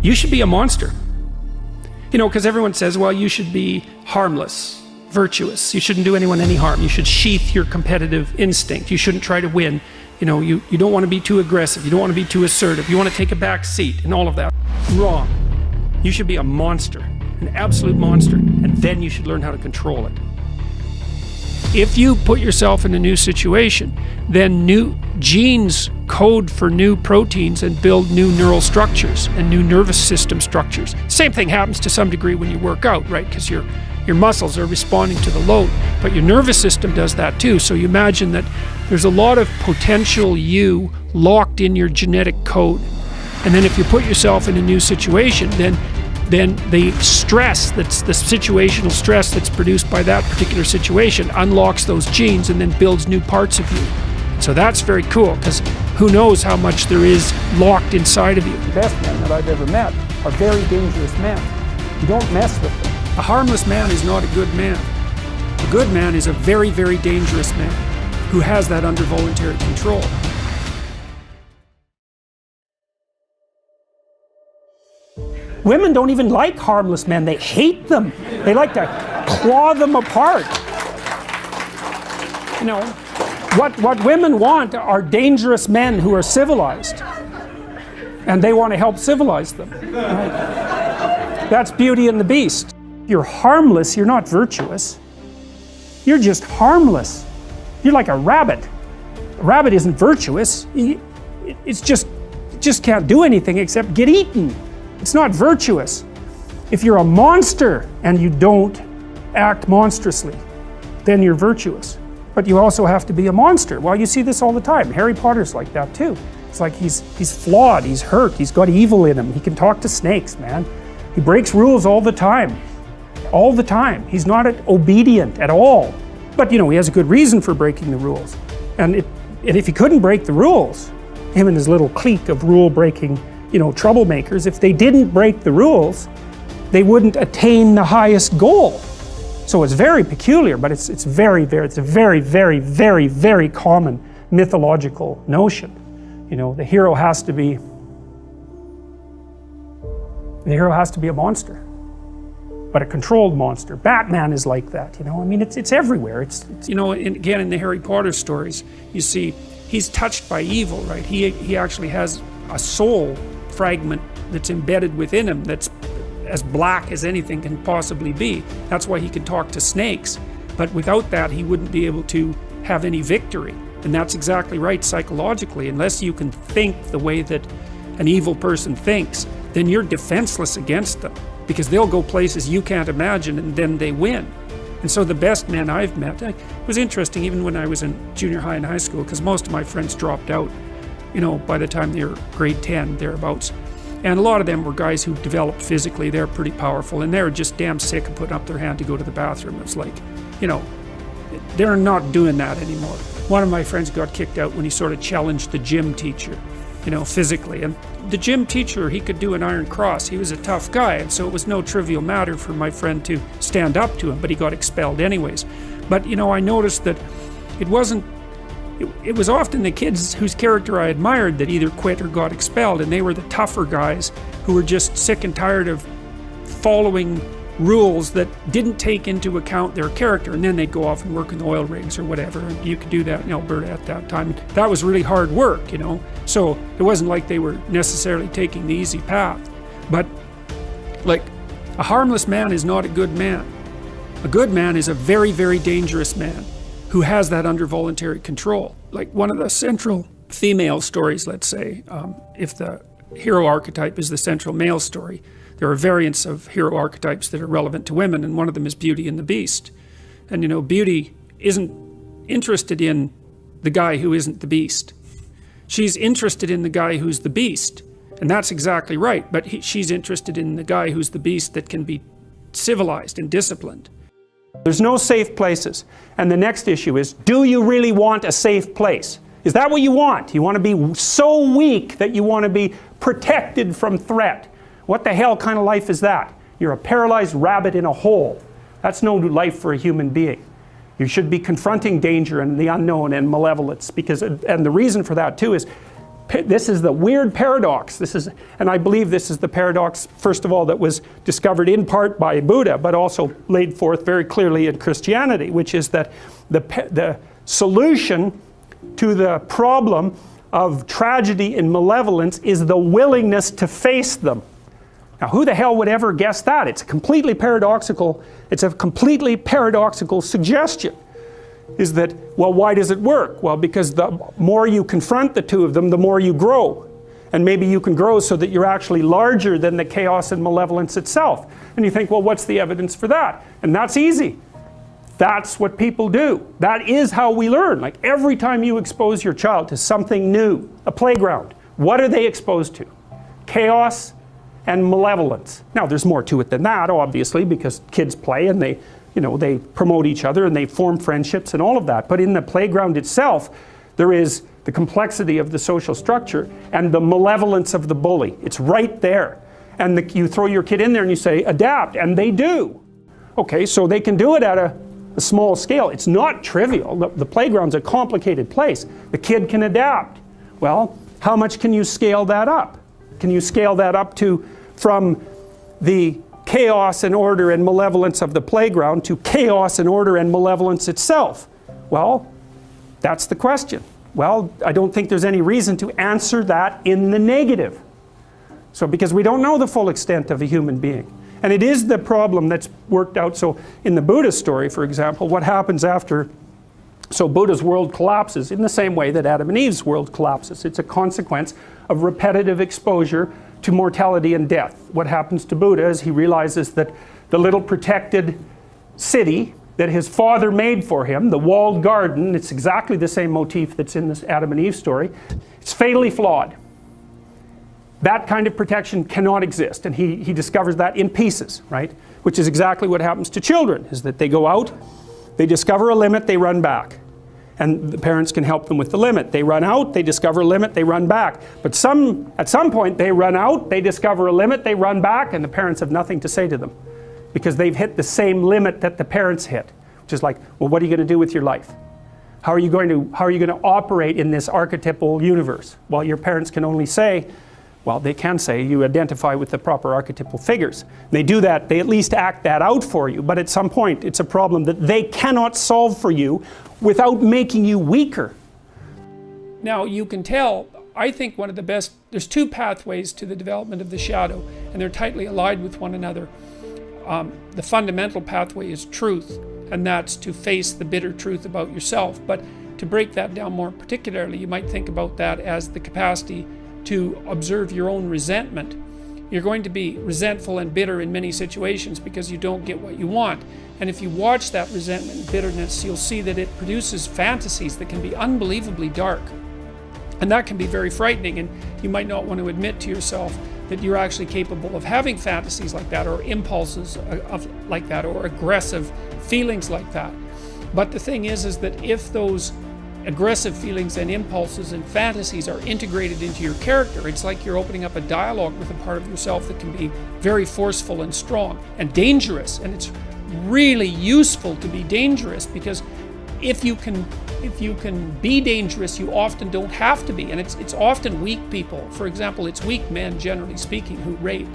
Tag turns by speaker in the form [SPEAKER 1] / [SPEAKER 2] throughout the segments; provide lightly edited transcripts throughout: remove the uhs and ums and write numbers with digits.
[SPEAKER 1] You should be a monster. You know, because everyone says, well, you should be harmless, virtuous. You shouldn't do anyone any harm. You should sheath your competitive instinct. You shouldn't try to win. You know, you don't want to be too aggressive. You don't want to be too assertive. You want to take a back seat and all of that. Wrong. You should be a monster, an absolute monster, and then you should learn how to control it. If you put yourself in a new situation, then new genes code for new proteins and build new neural structures and new nervous system structures. Same thing happens to some degree when you work out, right? Because your muscles are responding to the load, but your nervous system does that too. So you imagine that there's a lot of potential you locked in your genetic code. And then if you put yourself in a new situation, then the stress, that's the situational stress that's produced by that particular situation, unlocks those genes and then builds new parts of you. So that's very cool, because who knows how much there is locked inside of you. The best men that I've ever met are very dangerous men. You don't mess with them. A harmless man is not a good man. A good man is a very, very dangerous man who has that under voluntary control. Women don't even like harmless men. They hate them. They like to claw them apart. You know, what women want are dangerous men who are civilized. And they want to help civilize them. Right? That's Beauty and the Beast. You're harmless, you're not virtuous. You're just harmless. You're like a rabbit. A rabbit isn't virtuous. It just can't do anything except get eaten. It's not virtuous. If you're a monster and you don't act monstrously, then you're virtuous. But you also have to be a monster. Well, you see this all the time. Harry Potter's like that too. It's like he's flawed, he's hurt, he's got evil in him. He can talk to snakes, man. He breaks rules all the time. All the time. He's not obedient at all. But you know, he has a good reason for breaking the rules. And if he couldn't break the rules, him and his little clique of rule-breaking, you know, troublemakers, if they didn't break the rules, they wouldn't attain the highest goal. So it's very peculiar, but it's a very, very common mythological notion. You know, the hero has to be a monster, but a controlled monster. Batman is like that, you know. I mean, it's everywhere. It's you know, again, in the Harry Potter stories, you see he's touched by evil, right? He actually has a soul fragment that's embedded within him that's as black as anything can possibly be. That's why he can talk to snakes. But without that, he wouldn't be able to have any victory. And that's exactly right psychologically. Unless you can think the way that an evil person thinks, then you're defenseless against them, because they'll go places you can't imagine and then they win. And so the best men I've met, it was interesting even when I was in junior high and high school, because most of my friends dropped out, you know, by the time they were grade 10, thereabouts. And a lot of them were guys who developed physically. They're pretty powerful, and they're just damn sick of putting up their hand to go to the bathroom. It's like, you know, they're not doing that anymore. One of my friends got kicked out when he sort of challenged the gym teacher, you know, physically. And the gym teacher, he could do an iron cross. He was a tough guy, and so it was no trivial matter for my friend to stand up to him, but he got expelled anyways. But, you know, I noticed that it was often the kids whose character I admired that either quit or got expelled, and they were the tougher guys who were just sick and tired of following rules that didn't take into account their character, and then they'd go off and work in the oil rigs or whatever. And you could do that in Alberta at that time. That was really hard work, you know, so it wasn't like they were necessarily taking the easy path. But like, a harmless man is not a good man. A good man is a very, very dangerous man who has that under voluntary control. Like one of the central female stories, let's say, if the hero archetype is the central male story, there are variants of hero archetypes that are relevant to women, and one of them is Beauty and the Beast. And you know, Beauty isn't interested in the guy who isn't the beast. She's interested in the guy who's the beast, and that's exactly right, but she's interested in the guy who's the beast that can be civilized and disciplined. There's no safe places. And the next issue is, do you really want a safe place? Is that what you want? You want to be so weak that you want to be protected from threat? What the hell kind of life is that? You're a paralyzed rabbit in a hole. That's no life for a human being. You should be confronting danger and the unknown and malevolence, because, and the reason for that too is, This is the weird paradox. And I believe this is the paradox, first of all, that was discovered in part by Buddha, but also laid forth very clearly in Christianity, which is that the solution to the problem of tragedy and malevolence is the willingness to face them. Now, who the hell would ever guess that? It's a completely paradoxical suggestion. Is that, well, why does it work? Well, because the more you confront the two of them, the more you grow. And maybe you can grow so that you're actually larger than the chaos and malevolence itself. And you think, well, what's the evidence for that? And that's easy. That's what people do. That is how we learn. Like every time you expose your child to something new, a playground, what are they exposed to? Chaos and malevolence. Now, there's more to it than that, obviously, because kids play and they promote each other and they form friendships and all of that. But in the playground itself, there is the complexity of the social structure and the malevolence of the bully. It's right there. And you throw your kid in there and you say, adapt, and they do. Okay, so they can do it at a small scale. It's not trivial. The playground's a complicated place. The kid can adapt. Well, how much can you scale that up? Can you scale that up from the chaos and order and malevolence of the playground to chaos and order and malevolence itself? Well, that's the question. Well, I don't think there's any reason to answer that in the negative. So, because we don't know the full extent of a human being. And it is the problem that's worked out. So, in the Buddha story, for example, what happens after, so Buddha's world collapses in the same way that Adam and Eve's world collapses. It's a consequence of repetitive exposure to mortality and death. What happens to Buddha is he realizes that the little protected city that his father made for him, the walled garden, it's exactly the same motif that's in this Adam and Eve story, it's fatally flawed. That kind of protection cannot exist, and he discovers that in pieces, right? Which is exactly what happens to children, is that they go out, they discover a limit, they run back. And the parents can help them with the limit. They run out, they discover a limit, they run back. But at some point they run out, they discover a limit, they run back, and the parents have nothing to say to them. Because they've hit the same limit that the parents hit. Which is like, well, what are you going to do with your life? How are you going to operate in this archetypal universe? Well, your parents can only say, well, they can say you identify with the proper archetypal figures. They do that, they at least act that out for you, but at some point it's a problem that they cannot solve for you without making you weaker. Now, you can tell, I think one of the best, there's two pathways to the development of the shadow, and they're tightly allied with one another. The fundamental pathway is truth, and that's to face the bitter truth about yourself. But to break that down more particularly, you might think about that as the capacity to observe your own resentment. You're going to be resentful and bitter in many situations because you don't get what you want. And if you watch that resentment and bitterness, you'll see that it produces fantasies that can be unbelievably dark. And that can be very frightening, and you might not want to admit to yourself that you're actually capable of having fantasies like that, or impulses like that, or aggressive feelings like that. But the thing is that if those aggressive feelings and impulses and fantasies are integrated into your character, it's like you're opening up a dialogue with a part of yourself that can be very forceful and strong and dangerous. And it's really useful to be dangerous, because if you can be dangerous, you often don't have to be. And it's often weak people. For example, it's weak men, generally speaking, who rape.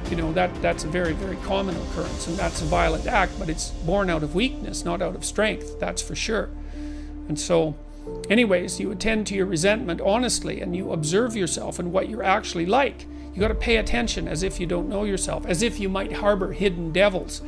[SPEAKER 1] You know, that's a very, very common occurrence, and that's a violent act, but it's born out of weakness, not out of strength, that's for sure. And so, anyways, you attend to your resentment honestly, and you observe yourself and what you're actually like. You got to pay attention as if you don't know yourself, as if you might harbor hidden devils.